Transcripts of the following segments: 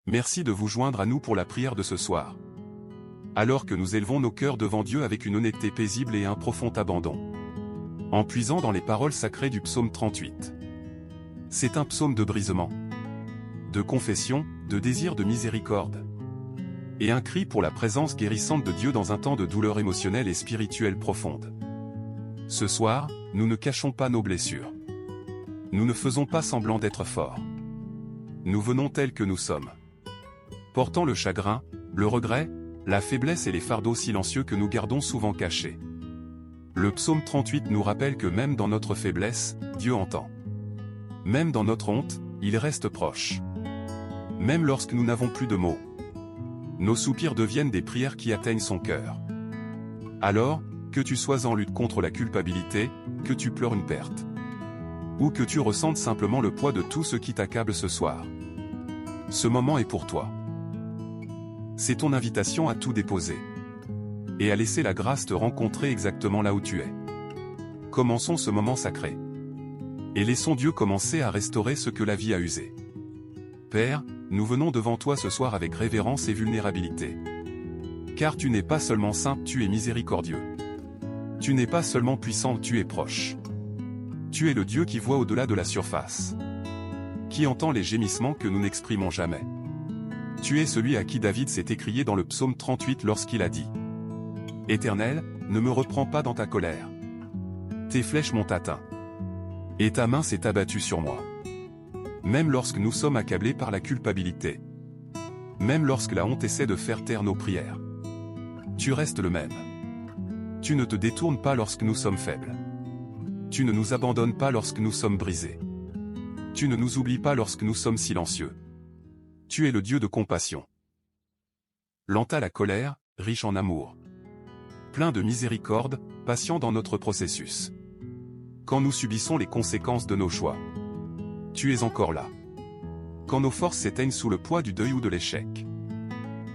Merci de vous joindre à nous pour la prière de ce soir. Alors que nous élevons nos cœurs devant Dieu avec une honnêteté paisible et un profond abandon. En puisant dans les paroles sacrées du psaume 38. C'est un psaume de brisement, de confession, de désir de miséricorde. Et un cri pour la présence guérissante de Dieu dans un temps de douleur émotionnelle et spirituelle profonde. Ce soir, nous ne cachons pas nos blessures. Nous ne faisons pas semblant d'être forts. Nous venons tels que nous sommes. Portant le chagrin, le regret, la faiblesse et les fardeaux silencieux que nous gardons souvent cachés. Le psaume 38 nous rappelle que même dans notre faiblesse, Dieu entend. Même dans notre honte, il reste proche. Même lorsque nous n'avons plus de mots. Nos soupirs deviennent des prières qui atteignent son cœur. Alors, que tu sois en lutte contre la culpabilité, que tu pleures une perte. Ou que tu ressentes simplement le poids de tout ce qui t'accable ce soir. Ce moment est pour toi. C'est ton invitation à tout déposer. Et à laisser la grâce te rencontrer exactement là où tu es. Commençons ce moment sacré. Et laissons Dieu commencer à restaurer ce que la vie a usé. Père, nous venons devant toi ce soir avec révérence et vulnérabilité. Car tu n'es pas seulement saint, tu es miséricordieux. Tu n'es pas seulement puissant, tu es proche. Tu es le Dieu qui voit au-delà de la surface. Qui entend les gémissements que nous n'exprimons jamais. Tu es celui à qui David s'est écrié dans le psaume 38 lorsqu'il a dit « Éternel, ne me reprends pas dans ta colère. Tes flèches m'ont atteint. Et ta main s'est abattue sur moi. » Même lorsque nous sommes accablés par la culpabilité. Même lorsque la honte essaie de faire taire nos prières. Tu restes le même. Tu ne te détournes pas lorsque nous sommes faibles. Tu ne nous abandonnes pas lorsque nous sommes brisés. Tu ne nous oublies pas lorsque nous sommes silencieux. Tu es le Dieu de compassion. Lent à la colère, riche en amour. Plein de miséricorde, patient dans notre processus. Quand nous subissons les conséquences de nos choix. Tu es encore là. Quand nos forces s'éteignent sous le poids du deuil ou de l'échec.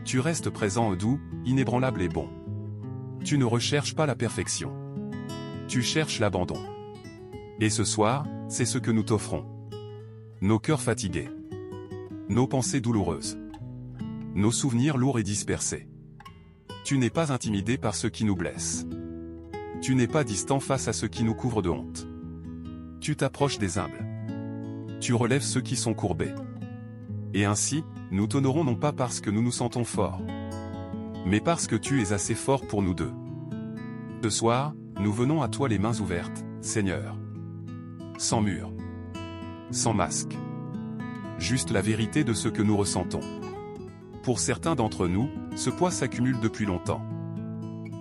Tu restes présent, doux, inébranlable et bon. Tu ne recherches pas la perfection. Tu cherches l'abandon. Et ce soir, c'est ce que nous t'offrons. Nos cœurs fatigués. Nos pensées douloureuses. Nos souvenirs lourds et dispersés. Tu n'es pas intimidé par ceux qui nous blessent. Tu n'es pas distant face à ceux qui nous couvrent de honte. Tu t'approches des humbles. Tu relèves ceux qui sont courbés. Et ainsi, nous t'honorons non pas parce que nous nous sentons forts, mais parce que tu es assez fort pour nous deux. Ce soir, nous venons à toi les mains ouvertes, Seigneur. Sans mur. Sans masque. Juste la vérité de ce que nous ressentons. Pour certains d'entre nous, ce poids s'accumule depuis longtemps.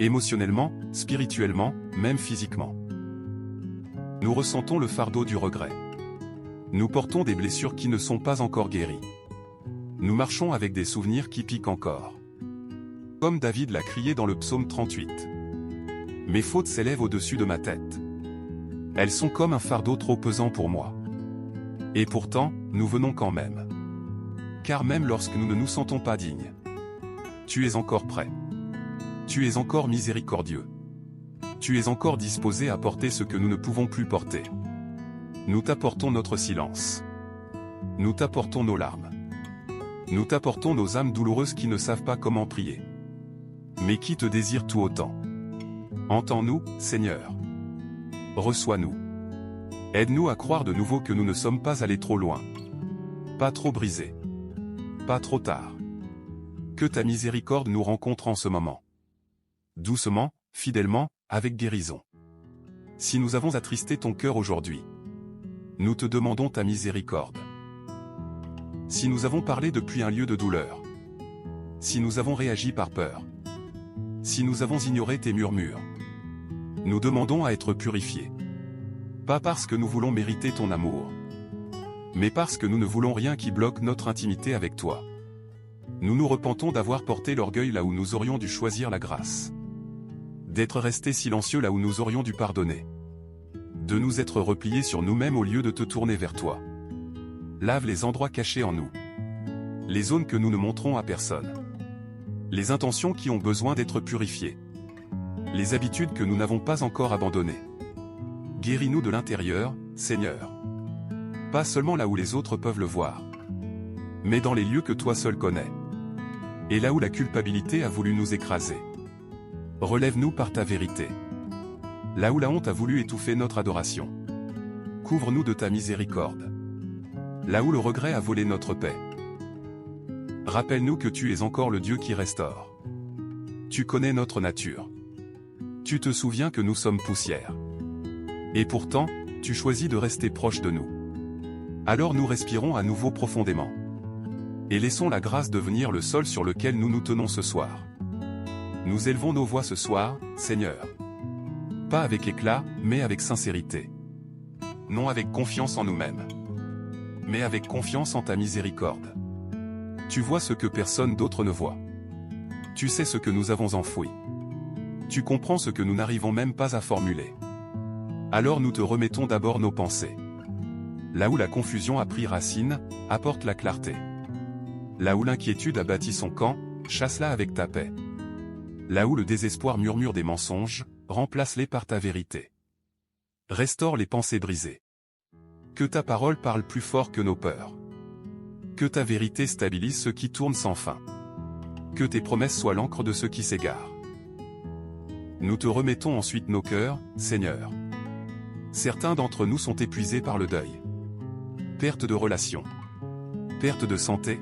Émotionnellement, spirituellement, même physiquement. Nous ressentons le fardeau du regret. Nous portons des blessures qui ne sont pas encore guéries. Nous marchons avec des souvenirs qui piquent encore. Comme David l'a crié dans le psaume 38. Mes fautes s'élèvent au-dessus de ma tête. Elles sont comme un fardeau trop pesant pour moi. Et pourtant, nous venons quand même. Car même lorsque nous ne nous sentons pas dignes, tu es encore prêt. Tu es encore miséricordieux. Tu es encore disposé à porter ce que nous ne pouvons plus porter. Nous t'apportons notre silence. Nous t'apportons nos larmes. Nous t'apportons nos âmes douloureuses qui ne savent pas comment prier. Mais qui te désirent tout autant. Entends-nous, Seigneur. Reçois-nous. Aide-nous à croire de nouveau que nous ne sommes pas allés trop loin. Pas trop brisés. Pas trop tard. Que ta miséricorde nous rencontre en ce moment. Doucement, fidèlement, avec guérison. Si nous avons attristé ton cœur aujourd'hui, nous te demandons ta miséricorde. Si nous avons parlé depuis un lieu de douleur, si nous avons réagi par peur, si nous avons ignoré tes murmures, nous demandons à être purifiés. Pas parce que nous voulons mériter ton amour, mais parce que nous ne voulons rien qui bloque notre intimité avec toi. Nous nous repentons d'avoir porté l'orgueil là où nous aurions dû choisir la grâce. D'être restés silencieux là où nous aurions dû pardonner. De nous être repliés sur nous-mêmes au lieu de te tourner vers toi. Lave les endroits cachés en nous. Les zones que nous ne montrons à personne. Les intentions qui ont besoin d'être purifiées. Les habitudes que nous n'avons pas encore abandonnées. Guéris-nous de l'intérieur, Seigneur. Pas seulement là où les autres peuvent le voir, mais dans les lieux que toi seul connais. Et là où la culpabilité a voulu nous écraser. Relève-nous par ta vérité. Là où la honte a voulu étouffer notre adoration. Couvre-nous de ta miséricorde. Là où le regret a volé notre paix. Rappelle-nous que tu es encore le Dieu qui restaure. Tu connais notre nature. Tu te souviens que nous sommes poussière. Et pourtant, tu choisis de rester proche de nous. Alors nous respirons à nouveau profondément. Et laissons la grâce devenir le sol sur lequel nous nous tenons ce soir. Nous élevons nos voix ce soir, Seigneur. Pas avec éclat, mais avec sincérité. Non avec confiance en nous-mêmes, mais avec confiance en ta miséricorde. Tu vois ce que personne d'autre ne voit. Tu sais ce que nous avons enfoui. Tu comprends ce que nous n'arrivons même pas à formuler. Alors nous te remettons d'abord nos pensées. Là où la confusion a pris racine, apporte la clarté. Là où l'inquiétude a bâti son camp, chasse-la avec ta paix. Là où le désespoir murmure des mensonges, remplace-les par ta vérité. Restaure les pensées brisées. Que ta parole parle plus fort que nos peurs. Que ta vérité stabilise ceux qui tournent sans fin. Que tes promesses soient l'encre de ceux qui s'égarent. Nous te remettons ensuite nos cœurs, Seigneur. Certains d'entre nous sont épuisés par le deuil. Perte de relations. Perte de santé.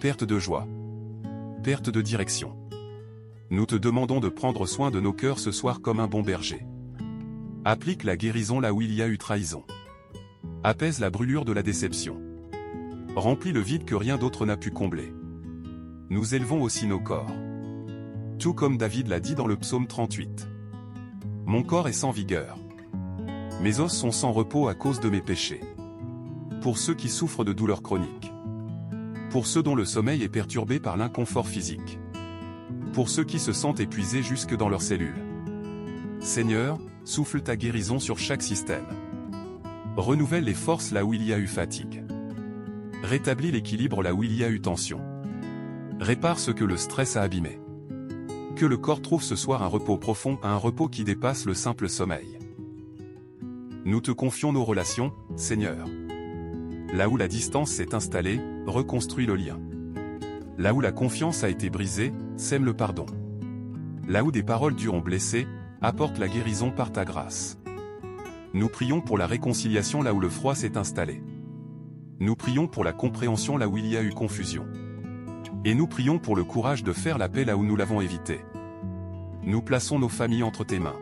Perte de joie. Perte de direction. Nous te demandons de prendre soin de nos cœurs ce soir comme un bon berger. Applique la guérison là où il y a eu trahison. Apaise la brûlure de la déception. Remplis le vide que rien d'autre n'a pu combler. Nous élevons aussi nos corps. Tout comme David l'a dit dans le psaume 38. Mon corps est sans vigueur. Mes os sont sans repos à cause de mes péchés. Pour ceux qui souffrent de douleurs chroniques. Pour ceux dont le sommeil est perturbé par l'inconfort physique. Pour ceux qui se sentent épuisés jusque dans leurs cellules. Seigneur, souffle ta guérison sur chaque système. Renouvelle les forces là où il y a eu fatigue. Rétablis l'équilibre là où il y a eu tension. Répare ce que le stress a abîmé. Que le corps trouve ce soir un repos profond, un repos qui dépasse le simple sommeil. Nous te confions nos relations, Seigneur. Là où la distance s'est installée, reconstruis le lien. Là où la confiance a été brisée, sème le pardon. Là où des paroles dures ont blessé, apporte la guérison par ta grâce. Nous prions pour la réconciliation là où le froid s'est installé. Nous prions pour la compréhension là où il y a eu confusion. Et nous prions pour le courage de faire la paix là où nous l'avons évité. Nous plaçons nos familles entre tes mains.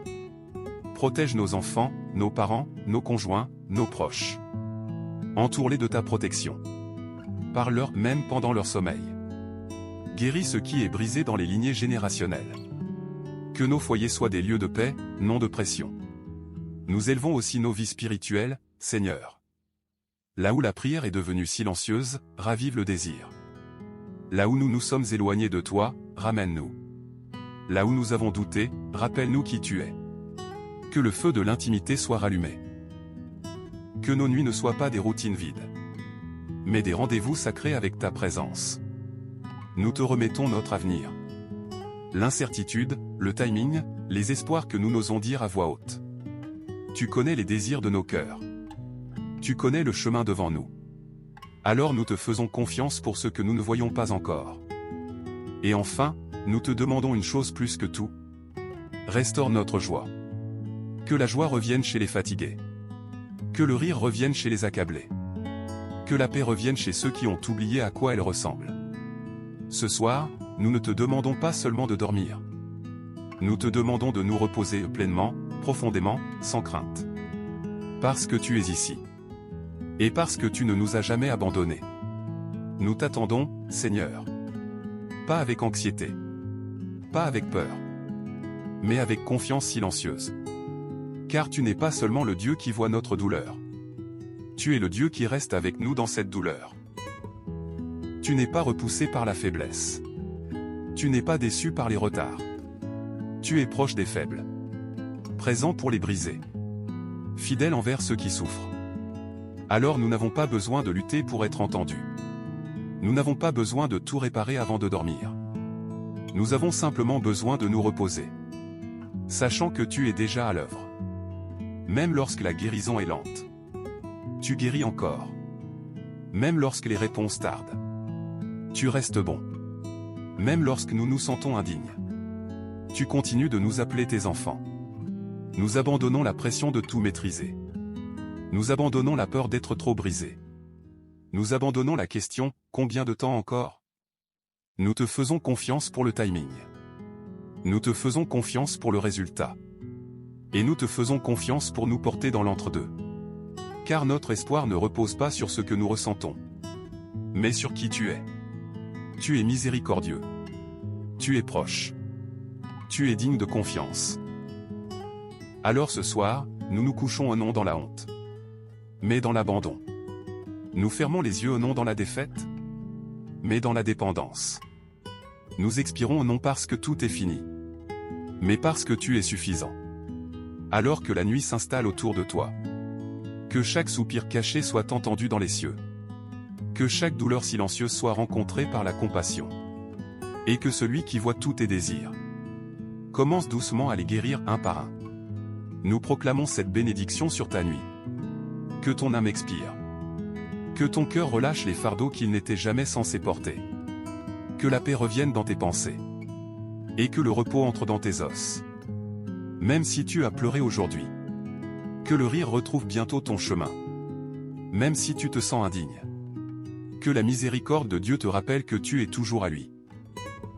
Protège nos enfants, nos parents, nos conjoints, nos proches. Entoure-les de ta protection. Parle-leur même pendant leur sommeil. Guéris ce qui est brisé dans les lignées générationnelles. Que nos foyers soient des lieux de paix, non de pression. Nous élevons aussi nos vies spirituelles, Seigneur. Là où la prière est devenue silencieuse, ravive le désir. Là où nous nous sommes éloignés de toi, ramène-nous. Là où nous avons douté, rappelle-nous qui tu es. Que le feu de l'intimité soit rallumé. Que nos nuits ne soient pas des routines vides, mais des rendez-vous sacrés avec ta présence. Nous te remettons notre avenir. L'incertitude, le timing, les espoirs que nous n'osons dire à voix haute. Tu connais les désirs de nos cœurs. Tu connais le chemin devant nous. Alors nous te faisons confiance pour ce que nous ne voyons pas encore. Et enfin, nous te demandons une chose plus que tout. Restaure notre joie. Que la joie revienne chez les fatigués. Que le rire revienne chez les accablés. Que la paix revienne chez ceux qui ont oublié à quoi elle ressemble. Ce soir, nous ne te demandons pas seulement de dormir. Nous te demandons de nous reposer pleinement, profondément, sans crainte. Parce que tu es ici. Et parce que tu ne nous as jamais abandonnés. Nous t'attendons, Seigneur. Pas avec anxiété. Pas avec peur. Mais avec confiance silencieuse. Car tu n'es pas seulement le Dieu qui voit notre douleur. Tu es le Dieu qui reste avec nous dans cette douleur. Tu n'es pas repoussé par la faiblesse. Tu n'es pas déçu par les retards. Tu es proche des faibles. Présent pour les brisés. Fidèle envers ceux qui souffrent. Alors nous n'avons pas besoin de lutter pour être entendus. Nous n'avons pas besoin de tout réparer avant de dormir. Nous avons simplement besoin de nous reposer. Sachant que tu es déjà à l'œuvre. Même lorsque la guérison est lente. Tu guéris encore. Même lorsque les réponses tardent. Tu restes bon. Même lorsque nous nous sentons indignes. Tu continues de nous appeler tes enfants. Nous abandonnons la pression de tout maîtriser. Nous abandonnons la peur d'être trop brisés. Nous abandonnons la question « Combien de temps encore ?» Nous te faisons confiance pour le timing. Nous te faisons confiance pour le résultat. Et nous te faisons confiance pour nous porter dans l'entre-deux. Car notre espoir ne repose pas sur ce que nous ressentons, mais sur qui tu es. Tu es miséricordieux. Tu es proche. Tu es digne de confiance. Alors ce soir, nous nous couchons non dans la honte, mais dans l'abandon. Nous fermons les yeux non dans la défaite, mais dans la dépendance. Nous expirons non parce que tout est fini, mais parce que tu es suffisant. Alors que la nuit s'installe autour de toi. Que chaque soupir caché soit entendu dans les cieux. Que chaque douleur silencieuse soit rencontrée par la compassion. Et que celui qui voit tous tes désirs commence doucement à les guérir un par un. Nous proclamons cette bénédiction sur ta nuit. Que ton âme expire. Que ton cœur relâche les fardeaux qu'il n'était jamais censé porter. Que la paix revienne dans tes pensées. Et que le repos entre dans tes os. Même si tu as pleuré aujourd'hui. Que le rire retrouve bientôt ton chemin. Même si tu te sens indigne. Que la miséricorde de Dieu te rappelle que tu es toujours à lui.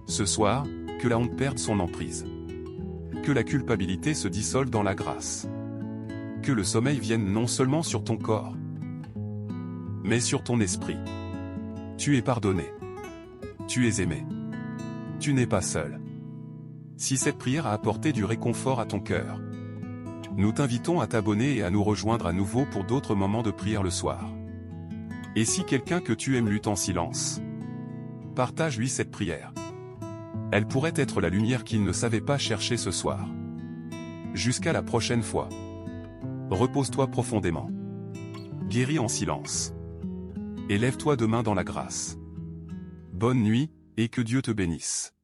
Ce soir, que la honte perde son emprise. Que la culpabilité se dissole dans la grâce. Que le sommeil vienne non seulement sur ton corps, mais sur ton esprit. Tu es pardonné. Tu es aimé. Tu n'es pas seul. Si cette prière a apporté du réconfort à ton cœur, nous t'invitons à t'abonner et à nous rejoindre à nouveau pour d'autres moments de prière le soir. Et si quelqu'un que tu aimes lutte en silence, partage-lui cette prière. Elle pourrait être la lumière qu'il ne savait pas chercher ce soir. Jusqu'à la prochaine fois. Repose-toi profondément. Guéris en silence. Et lève-toi demain dans la grâce. Bonne nuit, et que Dieu te bénisse.